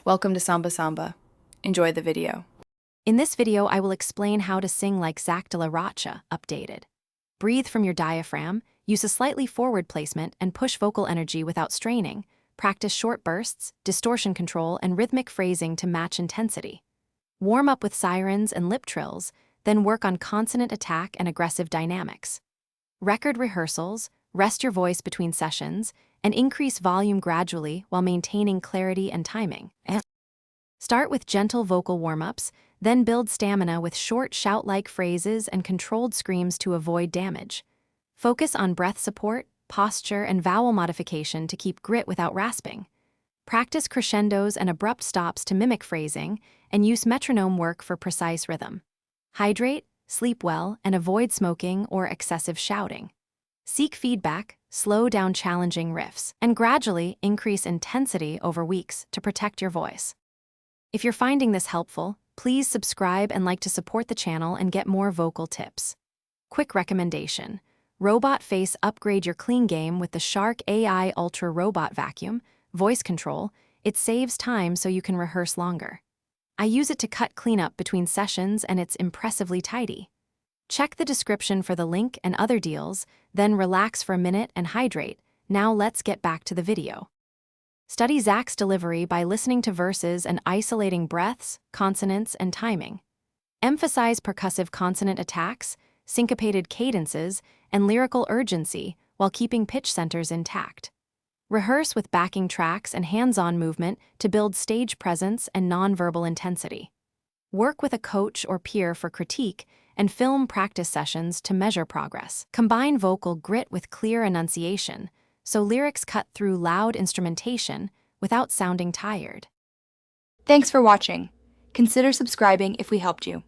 Welcome to Samba Samba. Enjoy the video. In this video, I will explain how to sing like Zack de la Rocha, updated. Breathe from your diaphragm, use a slightly forward placement, and push vocal energy without straining. Practice short bursts, distortion control, and rhythmic phrasing to match intensity. Warm up with sirens and lip trills, then work on consonant attack and aggressive dynamics. Record rehearsals, rest your voice between sessions, and increase volume gradually while maintaining clarity and timing. Start with gentle vocal warm-ups, then build stamina with short shout-like phrases and controlled screams to avoid damage. Focus on breath support, posture, and vowel modification to keep grit without rasping. Practice crescendos and abrupt stops to mimic phrasing, and use metronome work for precise rhythm. Hydrate, sleep well, and avoid smoking or excessive shouting. Seek feedback, slow down challenging riffs, and gradually increase intensity over weeks to protect your voice. If you're finding this helpful, please subscribe and like to support the channel and get more vocal tips. Quick recommendation: Robot Face upgrade your clean game with the Shark AI Ultra Robot Vacuum, voice control. It saves time so you can rehearse longer. I use it to cut cleanup between sessions and it's impressively tidy. Check the description for the link and other deals, then relax for a minute and hydrate. Now let's get back to the video. Study Zack's delivery by listening to verses and isolating breaths, consonants, and timing. Emphasize percussive consonant attacks, syncopated cadences, and lyrical urgency while keeping pitch centers intact. Rehearse with backing tracks and hands-on movement to build stage presence and nonverbal intensity. Work with a coach or peer for critique and film practice sessions to measure progress. Combine vocal grit with clear enunciation, so lyrics cut through loud instrumentation without sounding tired. Thanks for watching. Consider subscribing if we helped you.